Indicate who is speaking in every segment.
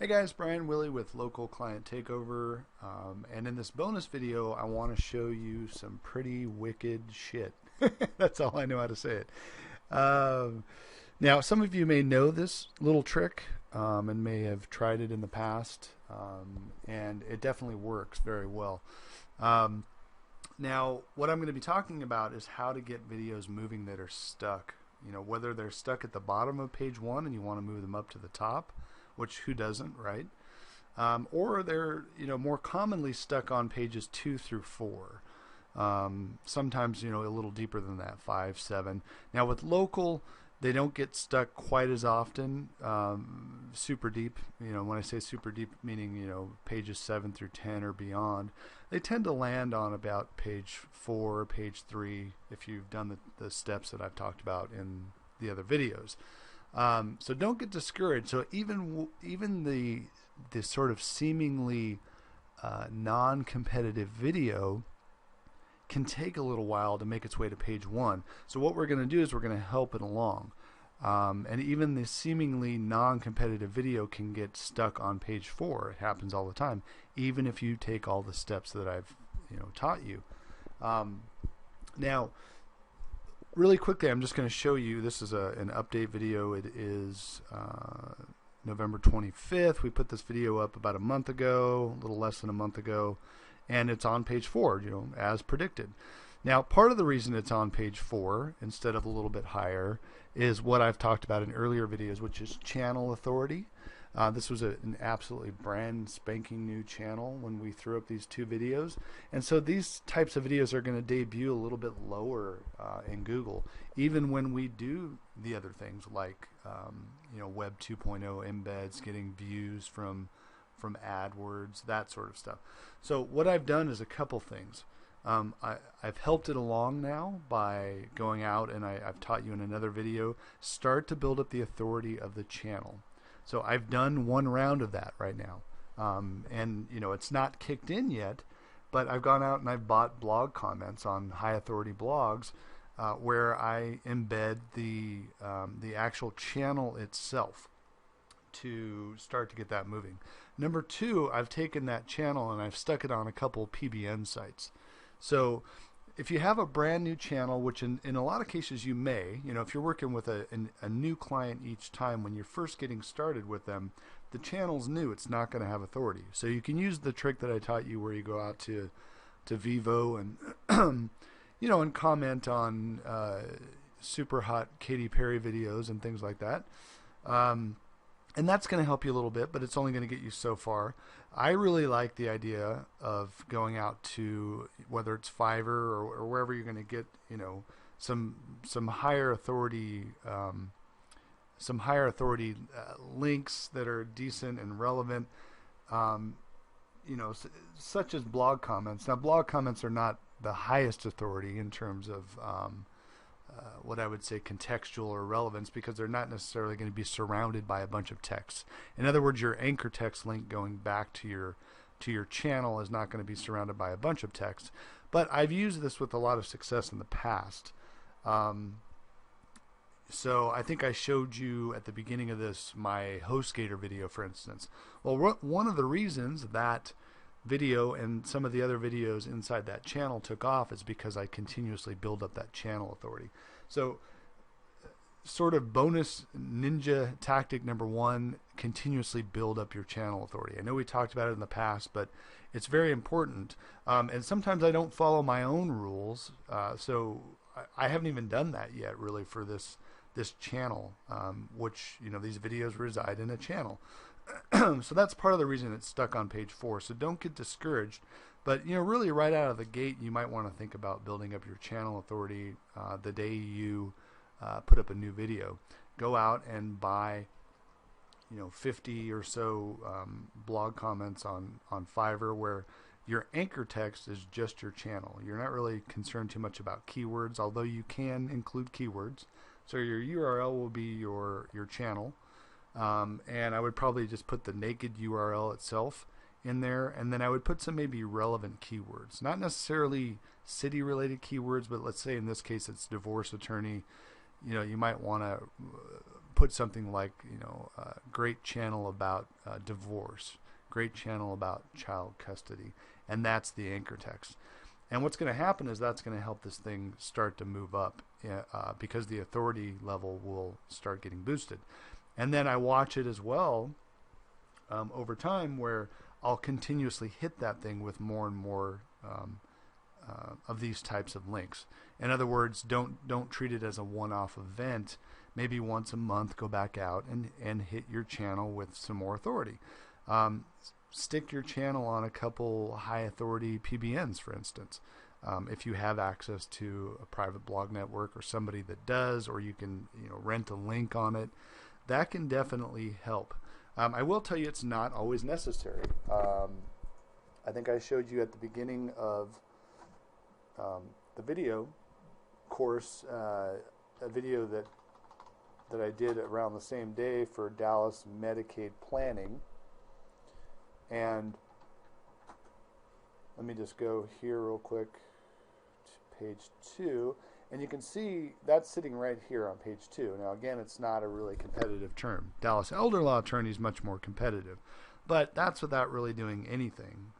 Speaker 1: Hey guys, Brian Willie with Local Client Takeover, and in this bonus video I want to show you some pretty wicked shit. That's all I know how to say it. Um, Now some of you may know this little trick and may have tried it in the past, and it definitely works very well. Um, Now what I'm going to be talking about is how to get videos moving that are stuck. Whether they're stuck at the bottom of page one and you want to move them up to the top, which who doesn't, right? Or they're more commonly stuck on pages 2 through 4. Sometimes a little deeper than that, 5, 7. Now with local, they don't get stuck quite as often. Super deep, when I say super deep, meaning pages 7 through 10 or beyond, they tend to land on about page 4, page 3, if you've done the steps that I've talked about in the other videos. So don't get discouraged. So even the sort of seemingly non-competitive video can take a little while to make its way to page 1. So what we're going to do is we're going to help it along. And even the seemingly non-competitive video can get stuck on page 4. It happens all the time, even if you take all the steps that I've taught you. Now, really quickly, I'm just going to show you. This is an update video. It is November 25th. We put this video up about a month ago, a little less than a month ago, and it's on page 4, as predicted. Now, part of the reason it's on page 4 instead of a little bit higher is what I've talked about in earlier videos, which is channel authority. This was an absolutely brand spanking new channel when we threw up these 2 videos, and so these types of videos are going to debut a little bit lower in Google, even when we do the other things like Web 2.0 embeds, getting views from AdWords, that sort of stuff. So what I've done is a couple things. I've helped it along now by going out, and I've taught you in another video, start to build up the authority of the channel. So I've done one round of that right now, and it's not kicked in yet, but I've gone out and I've bought blog comments on high authority blogs where I embed the actual channel itself to start to get that moving. Number 2, I've taken that channel and I've stuck it on a couple PBN sites. So if you have a brand new channel, which in a lot of cases you may, if you're working with a new client each time when you're first getting started with them, the channel's new, it's not going to have authority. So you can use the trick that I taught you where you go out to Vivo and and comment on super hot Katy Perry videos and things like that. And that's going to help you a little bit, but it's only going to get you so far. I really like the idea of going out to, whether it's Fiverr or wherever you're going to get, some higher authority, links that are decent and relevant, such as blog comments. Now, blog comments are not the highest authority in terms of what I would say contextual or relevance, because they're not necessarily going to be surrounded by a bunch of text. In other words, your anchor text link going back to your channel is not going to be surrounded by a bunch of text. But I've used this with a lot of success in the past. So I think I showed you at the beginning of this my HostGator video, for instance. Well, one of the reasons that video and some of the other videos inside that channel took off is because I continuously build up that channel authority. So sort of bonus ninja tactic number 1, continuously build up your channel authority. I know we talked about it in the past, but it's very important. And sometimes I don't follow my own rules, so I haven't even done that yet really for this channel, which these videos reside in a channel. So that's part of the reason it's stuck on page 4. So don't get discouraged, but really right out of the gate you might want to think about building up your channel authority the day you put up a new video. Go out and buy 50 or so blog comments on Fiverr where your anchor text is just your channel. You're not really concerned too much about keywords, although you can include keywords. So your URL will be your channel. And I would probably just put the naked URL itself in there, and then I would put some maybe relevant keywords, not necessarily city related keywords, but let's say in this case it's divorce attorney. You might want to put something like, great channel about divorce, great channel about child custody, and that's the anchor text. And what's going to happen is that's going to help this thing start to move up because the authority level will start getting boosted. And then I watch it as well over time, where I'll continuously hit that thing with more and more of these types of links. In other words, don't treat it as a one-off event. Maybe once a month, go back out and hit your channel with some more authority. Stick your channel on a couple high authority PBNs, for instance. If you have access to a private blog network or somebody that does, or you can rent a link on it, that can definitely help. I will tell you it's not always necessary. I think I showed you at the beginning of the video course a video that I did around the same day for Dallas Medicaid planning. And let me just go here real quick to page 2, and you can see that's sitting right here on page 2. Now again, it's not a really competitive term. Dallas elder law attorney is much more competitive, but that's without really doing anything.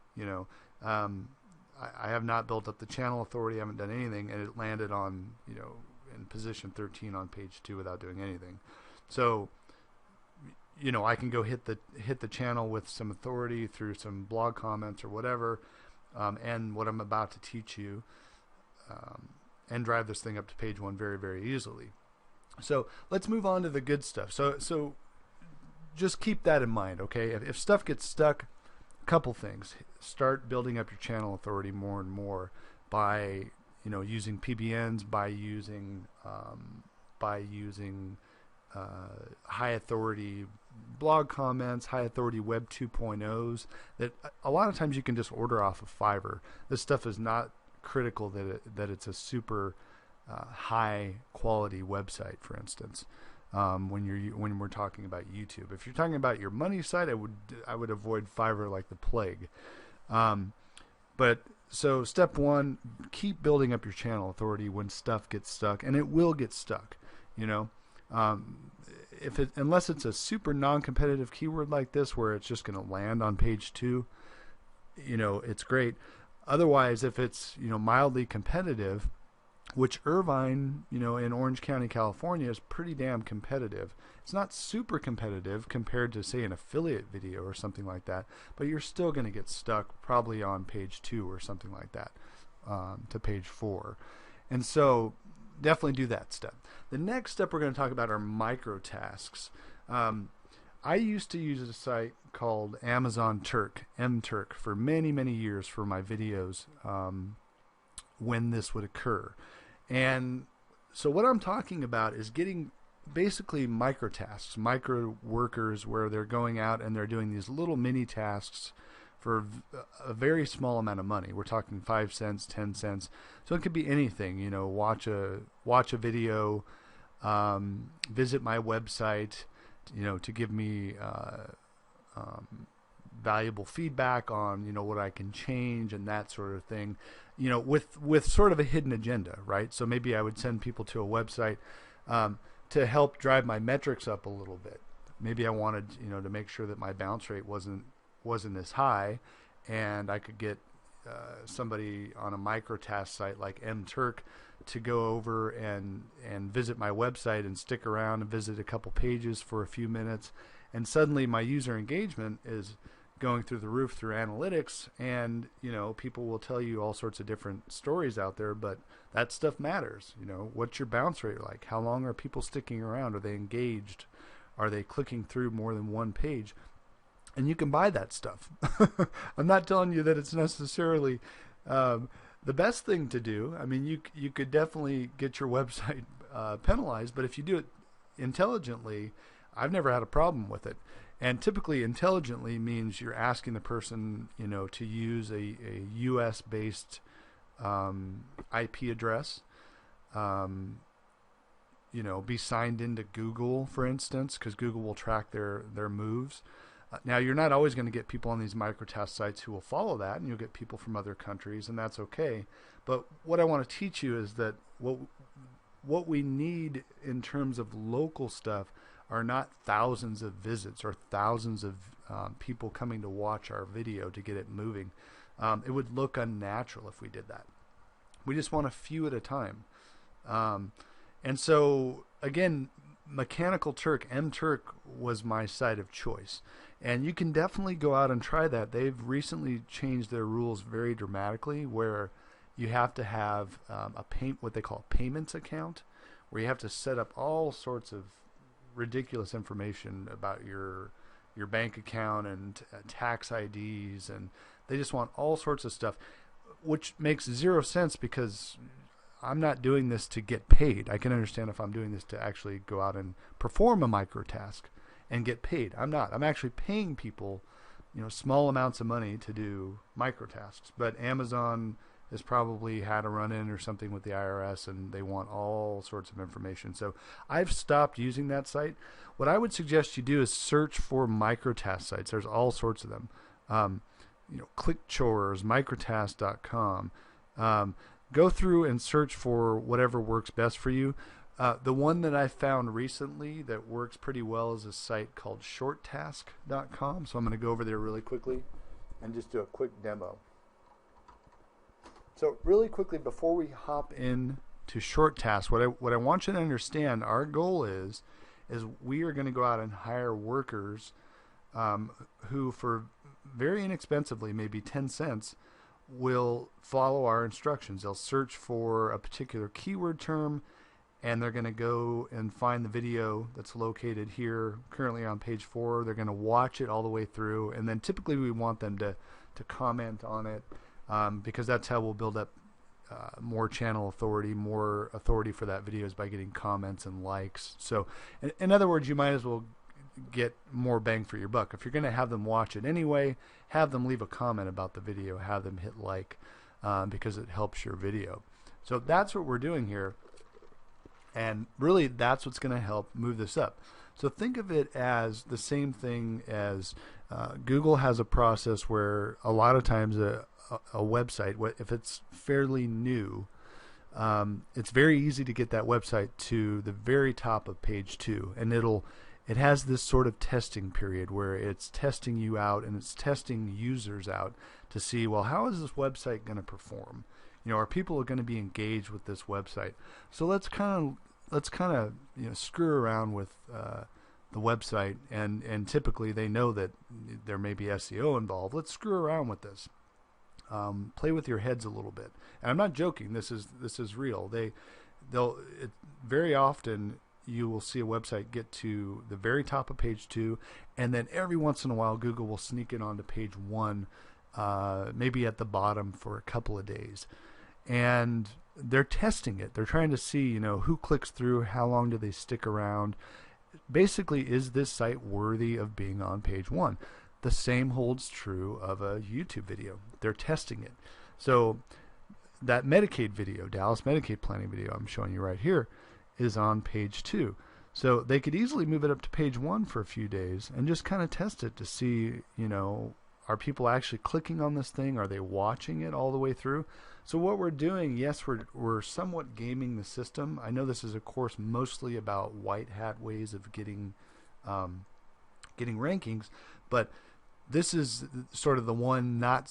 Speaker 1: I have not built up the channel authority, I haven't done anything, and it landed on in position 13 on page 2 without doing anything. So I can go hit the channel with some authority through some blog comments or whatever, and what I'm about to teach you, and drive this thing up to page 1 very, very easily. So let's move on to the good stuff. So just keep that in mind, okay? If stuff gets stuck, a couple things. Start building up your channel authority more and more by using PBNs, by using high authority blog comments, high authority web 2.0s that a lot of times you can just order off of Fiverr. This stuff is not critical that it's a super high quality website, for instance. When we're talking about YouTube, if you're talking about your money site, I would avoid Fiverr like the plague. But so step 1, keep building up your channel authority when stuff gets stuck, and it will get stuck. Unless it's a super non-competitive keyword like this, where it's just going to land on page 2, it's great. Otherwise, if it's mildly competitive, which Irvine, in Orange County, California, is pretty damn competitive. It's not super competitive compared to, say, an affiliate video or something like that, but you're still going to get stuck probably on page 2 or something like that, to page 4. And so definitely do that step. The next step we're going to talk about are micro tasks. I used to use a site called Amazon Turk, MTurk, for many, many years for my videos when this would occur. And so what I'm talking about is getting basically micro tasks, micro workers, where they're going out and they're doing these little mini tasks for a very small amount of money. We're talking 5 cents, 10 cents. So it could be anything, watch a video, visit my website, to give me valuable feedback on, what I can change and that sort of thing, with sort of a hidden agenda, right? So maybe I would send people to a website to help drive my metrics up a little bit. Maybe I wanted, to make sure that my bounce rate wasn't as high, and I could get somebody on a micro task site like MTurk to go over and visit my website and stick around and visit a couple pages for a few minutes, and suddenly my user engagement is going through the roof through analytics, and people will tell you all sorts of different stories out there, but that stuff matters. What's your bounce rate like? How long are people sticking around? Are they engaged? Are they clicking through more than one page? And you can buy that stuff. I'm not telling you that it's necessarily the best thing to do. I mean, you could definitely get your website penalized, but if you do it intelligently, I've never had a problem with it. And typically, intelligently means you're asking the person, to use a U.S.-based IP address. Be signed into Google, for instance, because Google will track their moves. Now, you're not always going to get people on these microtask sites who will follow that, and you'll get people from other countries, and that's okay. But what I want to teach you is that what we need in terms of local stuff are not thousands of visits or thousands of people coming to watch our video to get it moving. It would look unnatural if we did that. We just want a few at a time. And so, again, Mechanical Turk, MTurk, was my site of choice. And you can definitely go out and try that. They've recently changed their rules very dramatically, where you have to have what they call a payments account, where you have to set up all sorts of ridiculous information about your bank account and tax IDs, and they just want all sorts of stuff, which makes zero sense because I'm not doing this to get paid. I can understand if I'm doing this to actually go out and perform a micro task and get paid. I'm not. I'm actually paying people, small amounts of money to do micro tasks. But Amazon has probably had a run-in or something with the IRS, and they want all sorts of information. So I've stopped using that site. What I would suggest you do is search for microtask sites. There's all sorts of them. ClickChores, microtask.com. Go through and search for whatever works best for you. The one that I found recently that works pretty well is a site called shorttask.com. So I'm going to go over there really quickly and just do a quick demo. So really quickly, before we hop in to ShortTask, what I want you to understand, our goal is we are going to go out and hire workers who, for very inexpensively, maybe 10 cents, will follow our instructions. They'll search for a particular keyword term, and they're going to go and find the video that's located here, currently on page 4. They're going to watch it all the way through, and then typically we want them to comment on it, because that's how we'll build up more channel authority. More authority for that video is by getting comments and likes. So in other words, you might as well get more bang for your buck. If you're going to have them watch it anyway, have them leave a comment about the video, have them hit like, because it helps your video. So that's what we're doing here, and really that's what's going to help move this up. So think of it as the same thing as Google has a process where a lot of times a website, if it's fairly new, it's very easy to get that website to the very top of page 2, and it has this sort of testing period where it's testing you out and it's testing users out to see, well, how is this website going to perform? Are people going to be engaged with this website? So let's kind of screw around with the website, and typically they know that there may be SEO involved. Let's screw around with this. Play with your heads a little bit, and I'm not joking. This is real. Very often you will see a website get to the very top of page 2, and then every once in a while Google will sneak it onto page 1, maybe at the bottom for a couple of days, and they're testing it. They're trying to see who clicks through, how long do they stick around. Basically, is this site worthy of being on page 1? The same holds true of a YouTube video. They're testing it. So that Medicaid video, Dallas Medicaid planning video I'm showing you right here, is on page 2. So they could easily move it up to page 1 for a few days and just kind of test it to see, are people actually clicking on this thing? Are they watching it all the way through? So what we're doing, yes, we're somewhat gaming the system. I know this is a course mostly about white hat ways of getting rankings, but this is sort of the one not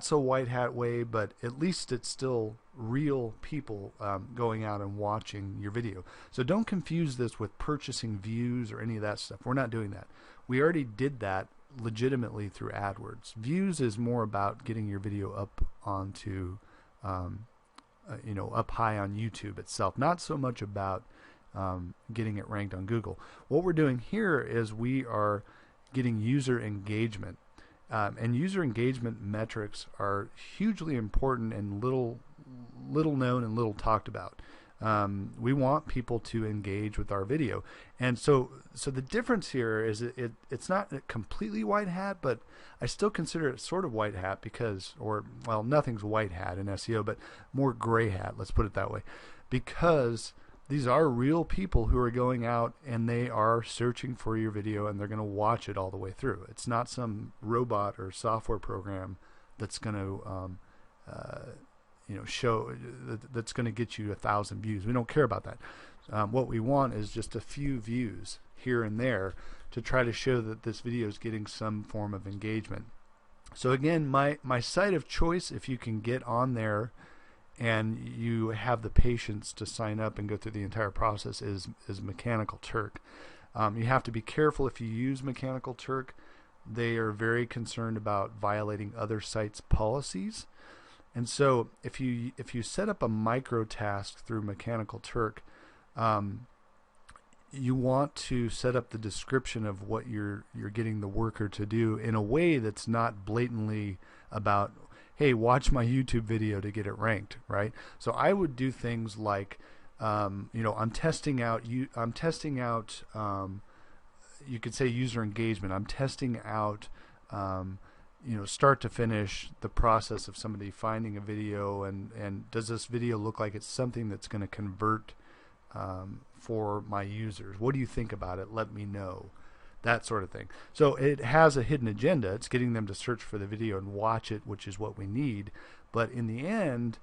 Speaker 1: so white hat way, but at least it's still real people going out and watching your video. So don't confuse this with purchasing views or any of that stuff. We're not doing that. We already did that legitimately through AdWords. Views is more about getting your video up onto up high on YouTube itself, not so much about getting it ranked on Google. What we're doing here is we are getting user engagement, and user engagement metrics are hugely important and little known and little talked about. We want people to engage with our video, and so the difference here is it's not completely white hat, but I still consider it sort of white hat because, nothing's white hat in SEO, but more gray hat, let's put it that way, because these are real people who are going out and they are searching for your video and they're going to watch it all the way through. It's not some robot or software program that's going to show that's going to get you 1,000 views. We don't care about that. What we want is just a few views here and there to try to show that this video is getting some form of engagement. So again, my site of choice, if you can get on there and you have the patience to sign up and go through the entire process, is Mechanical Turk. You have to be careful if you use Mechanical Turk. They are very concerned about violating other sites' policies. And so if you set up a micro task through Mechanical Turk, you want to set up the description of what you're getting the worker to do in a way that's not blatantly about, hey, watch my YouTube video to get it ranked, right? So I would do things like, I'm testing out. You could say user engagement. I'm testing out, start to finish, the process of somebody finding a video, and does this video look like it's something that's going to convert for my users? What do you think about it? Let me know. That sort of thing. So it has a hidden agenda. It's getting them to search for the video and watch it, which is what we need. But in the end,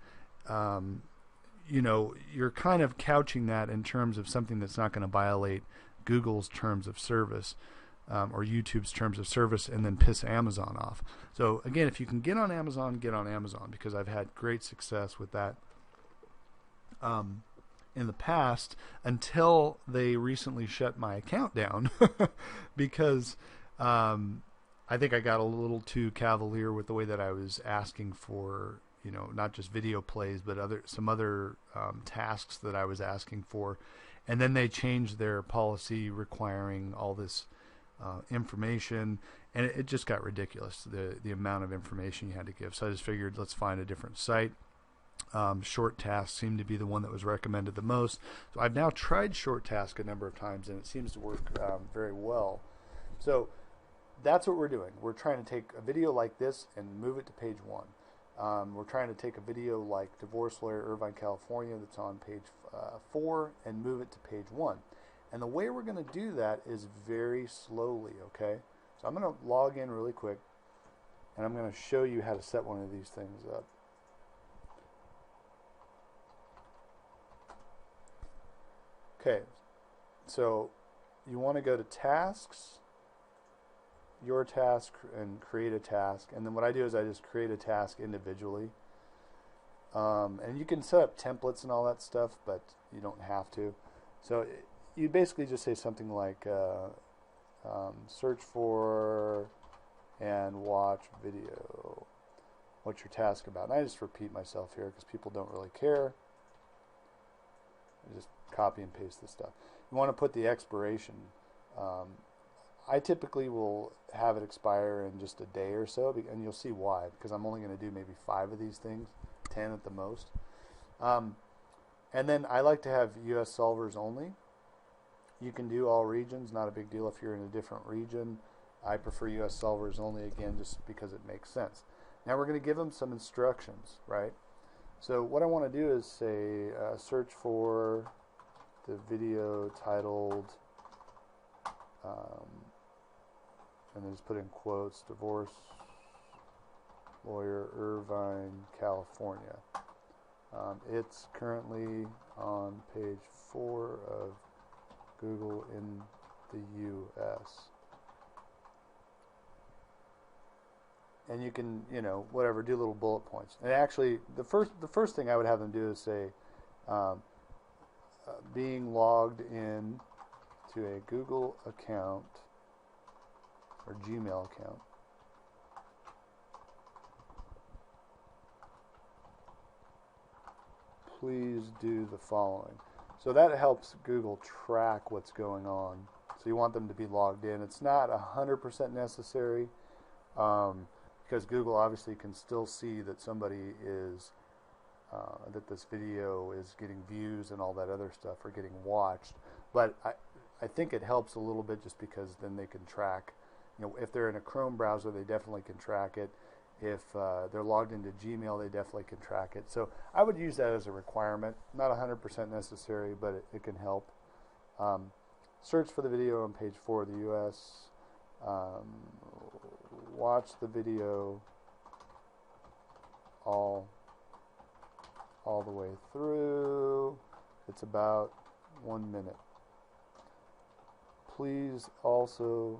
Speaker 1: you're kind of couching that in terms of something that's not going to violate Google's terms of service or YouTube's terms of service and then piss Amazon off. So again, if you can get on Amazon, get on Amazon, because I've had great success with that in the past, until they recently shut my account down because I think I got a little too cavalier with the way that I was asking for, not just video plays, but some other tasks that I was asking for. And then they changed their policy requiring all this information, and it just got ridiculous, the amount of information you had to give. So I just figured, let's find a different site. Short Task seemed to be the one that was recommended the most. So I've now tried Short Task a number of times, and it seems to work very well. So that's what we're doing. We're trying to take a video like this and move it to page 1. We're trying to take a video like Divorce Lawyer Irvine, California, that's on page 4, and move it to page 1. And the way we're going to do that is very slowly, okay? So I'm going to log in really quick, and I'm going to show you how to set one of these things up. Okay, so you want to go to Tasks, Your Task, and Create a Task. And then what I do is I just create a task individually. And you can set up templates and all that stuff, but you don't have to. So you basically just say something like search for and watch video. What's your task about? And I just repeat myself here because people don't really care. I just copy and paste this stuff. You want to put the expiration. I typically will have it expire in just a day or so, and you'll see why, because I'm only going to do maybe 5 of these things, 10 at the most. And then I like to have US solvers only. You can do all regions, not a big deal if you're in a different region. I prefer US solvers only, again, just because it makes sense. Now we're going to give them some instructions, right? So what I want to do is say search for the video titled, and then just put in quotes, Divorce Lawyer Irvine, California. It's currently on page 4 of Google in the US. And you can, whatever, do little bullet points. And actually, the first thing I would have them do is say, being logged in to a Google account or Gmail account. Please do the following. So that helps Google track what's going on. So you want them to be logged in. It's not 100% necessary. Because Google obviously can still see that somebody is, that this video is getting views and all that other stuff, or getting watched. But I think it helps a little bit, just because then they can track, if they're in a Chrome browser, they definitely can track it. If they're logged into Gmail, they definitely can track it. So I would use that as a requirement. Not 100% necessary, but it can help. Search for the video on page 4 of the US. Watch the video all the way through. It's about 1 minute. please also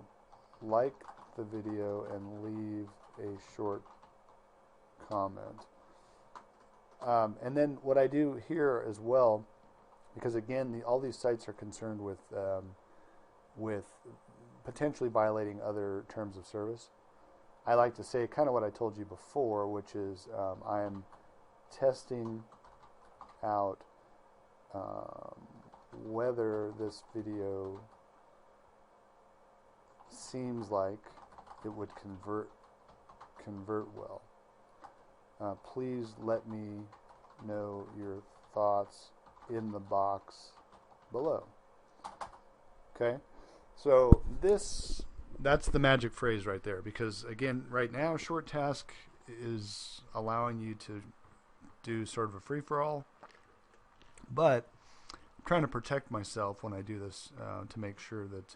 Speaker 1: like the video and leave a short comment. And then what I do here as well, because again, all these sites are concerned with potentially violating other terms of service. I like to say kind of what I told you before, which is I am testing out whether this video seems like it would convert well. Please let me know your thoughts in the box below. Okay, so that's the magic phrase right there, because again, right now short task is allowing you to do sort of a free-for-all, but I'm trying to protect myself when I do this to make sure that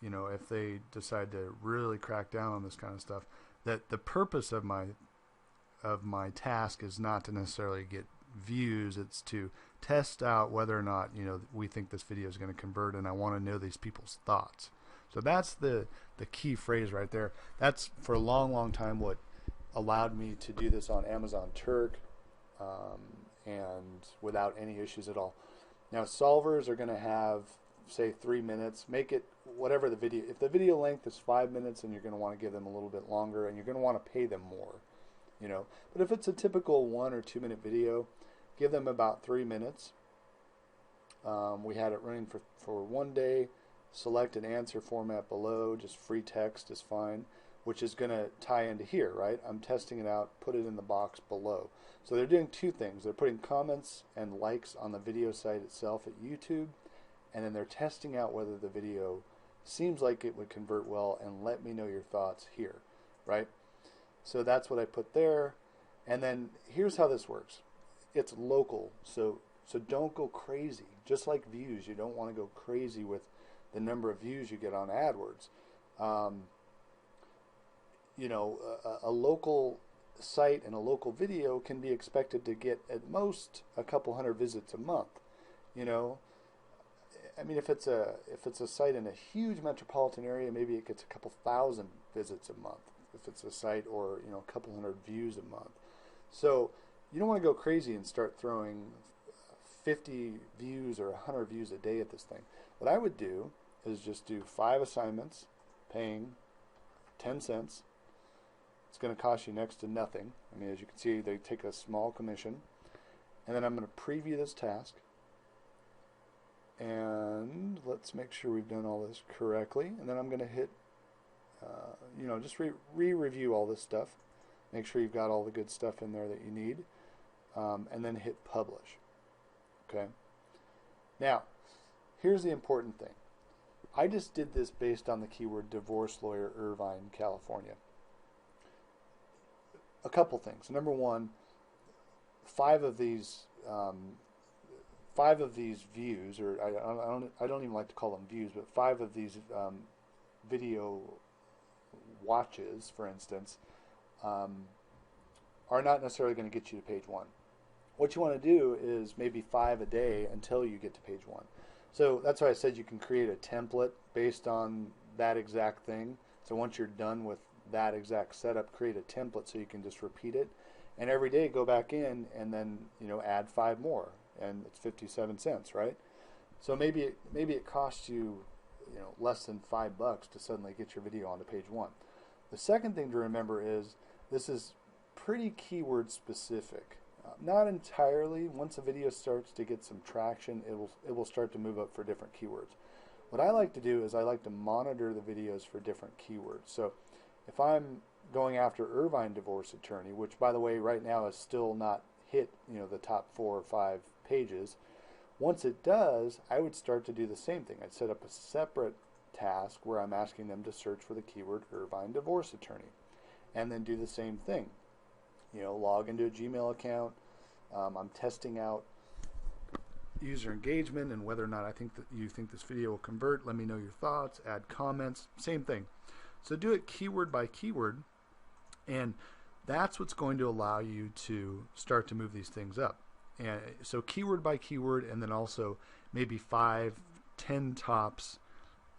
Speaker 1: you know, if they decide to really crack down on this kind of stuff, that the purpose of my task is not to necessarily get views. It's to test out whether or not, you know, we think this video is going to convert, and I want to know these people's thoughts. So that's the key phrase right there. That's for a long time what allowed me to do this on Amazon Turk and without any issues at all. Now solvers are going to have, say, 3 minutes. Make it whatever the video. If the video length is 5 minutes, and you're going to want to give them a little bit longer, and you're going to want to pay them more, you know. But if it's a typical 1 or 2 minute video, give them about 3 minutes. We had it running for 1 day. Select an answer format below. Just free text is fine, which is going to tie into here, right? I'm testing it out. Put it in the box below. So they're doing two things. They're putting comments and likes on the video site itself at YouTube, and then they're testing out whether the video seems like it would convert well, and let me know your thoughts here, right? So that's what I put there. And then here's how this works. It's local, so don't go crazy. Just like views, you don't want to go crazy with the number of views you get on AdWords. You know, a local site and a local video can be expected to get at most a couple hundred visits a month. You know, I mean, if it's a site in a huge metropolitan area, maybe it gets a couple thousand visits a month. If it's a site, or, you know, a couple hundred views a month. So you don't want to go crazy and start throwing 50 views or 100 views a day at this thing. What I would do is just do 5 assignments, paying 10 cents. It's going to cost you next to nothing. I mean, as you can see, they take a small commission. And then I'm going to preview this task. And let's make sure we've done all this correctly. And then I'm going to hit, you know, just re-review all this stuff. Make sure you've got all the good stuff in there that you need. And then hit publish. Okay. Now, here's the important thing. I just did this based on the keyword divorce lawyer, Irvine, California. A couple things. Number one, 5 of these views, or I don't even like to call them views, but 5 of these video watches, for instance, are not necessarily going to get you to page 1. What you want to do is maybe 5 a day until you get to page 1. So that's why I said you can create a template based on that exact thing. So once you're done with that exact setup, create a template so you can just repeat it. And every day go back in and then, you know, add 5 more. And it's 57 cents, right? So maybe it costs you, you know, less than $5 to suddenly get your video onto page 1. The second thing to remember is this is pretty keyword specific. Not entirely. Once a video starts to get some traction, it will start to move up for different keywords. What I like to do is I like to monitor the videos for different keywords. So if I'm going after Irvine divorce attorney, which by the way right now is still not hit, you know, the top 4 or 5 pages, once it does, I would start to do the same thing. I'd set up a separate task where I'm asking them to search for the keyword Irvine divorce attorney, and then do the same thing. You know, log into a Gmail account. I'm testing out user engagement and whether or not you think this video will convert. Let me know your thoughts. Add comments. Same thing. So do it keyword by keyword, and that's what's going to allow you to start to move these things up. And so keyword by keyword, and then also maybe 5 10 tops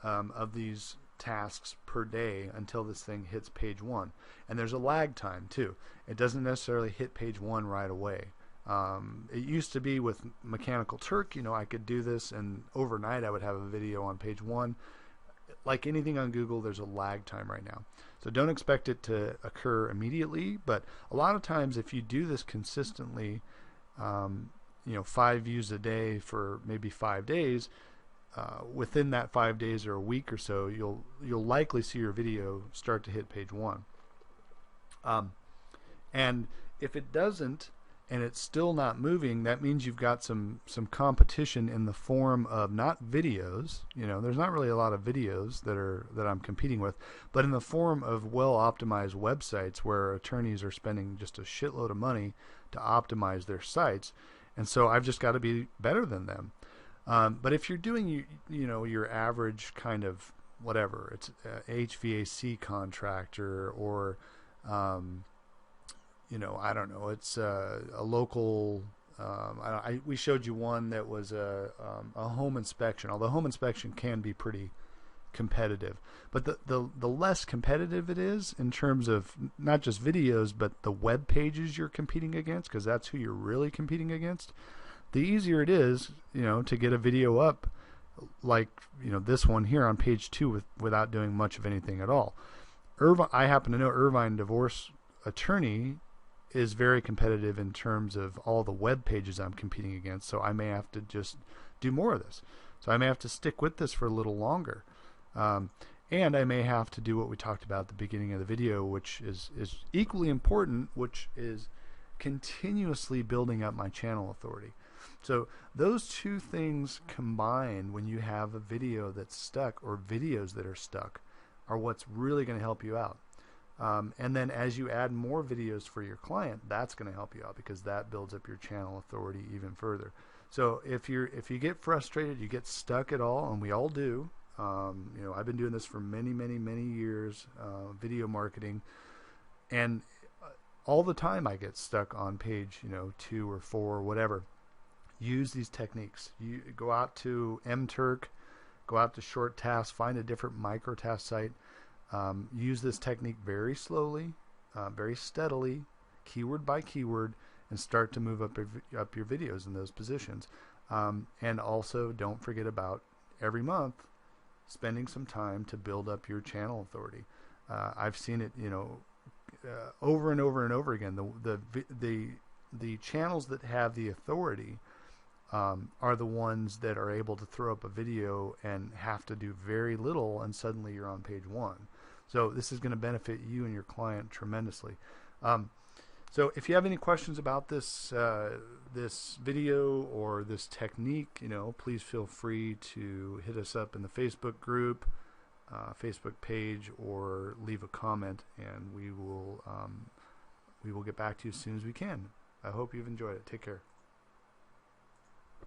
Speaker 1: of these tasks per day until this thing hits page 1. And there's a lag time too. It doesn't necessarily hit page 1 right away. It used to be with Mechanical Turk, I could do this and overnight I would have a video on page 1. Like anything on Google, there's a lag time right now. So don't expect it to occur immediately, but a lot of times if you do this consistently, 5 views a day for maybe 5 days, within that 5 days or a week or so, you'll likely see your video start to hit page 1. And if it doesn't, and it's still not moving, that means you've got some competition in the form of not videos. There's not really a lot of videos that I'm competing with, but in the form of well-optimized websites where attorneys are spending just a shitload of money to optimize their sites, and so I've just got to be better than them. But if you're doing your average kind of whatever, it's a HVAC contractor or I don't know, it's a local, we showed you one that was a home inspection, although home inspection can be pretty competitive. But the less competitive it is in terms of not just videos, but the web pages you're competing against, because that's who you're really competing against, the easier it is, to get a video up like, this one here on page 2 without doing much of anything at all. I happen to know Irvine Divorce Attorney is very competitive in terms of all the web pages I'm competing against, so I may have to just do more of this. So I may have to stick with this for a little longer. And I may have to do what we talked about at the beginning of the video, which is equally important, which is continuously building up my channel authority. So those two things combined, when you have a video that's stuck or videos that are stuck, are what's really going to help you out. And then as you add more videos for your client, that's going to help you out, because that builds up your channel authority even further. So if you get frustrated, you get stuck at all, and we all do. I've been doing this for many years, video marketing, and all the time I get stuck on page 2 or 4 or whatever. Use these techniques. You go out to mTurk, go out to Short Task, find a different micro task site. Use this technique very slowly, very steadily, keyword by keyword, and start to move up your videos in those positions. And also don't forget about every month spending some time to build up your channel authority. I've seen it, over and over and over again. The channels that have the authority are the ones that are able to throw up a video and have to do very little, and suddenly you're on page 1. So this is going to benefit you and your client tremendously. So if you have any questions about this this video or this technique, please feel free to hit us up in the Facebook group, Facebook page, or leave a comment, and we will get back to you as soon as we can. I hope you've enjoyed it. Take care.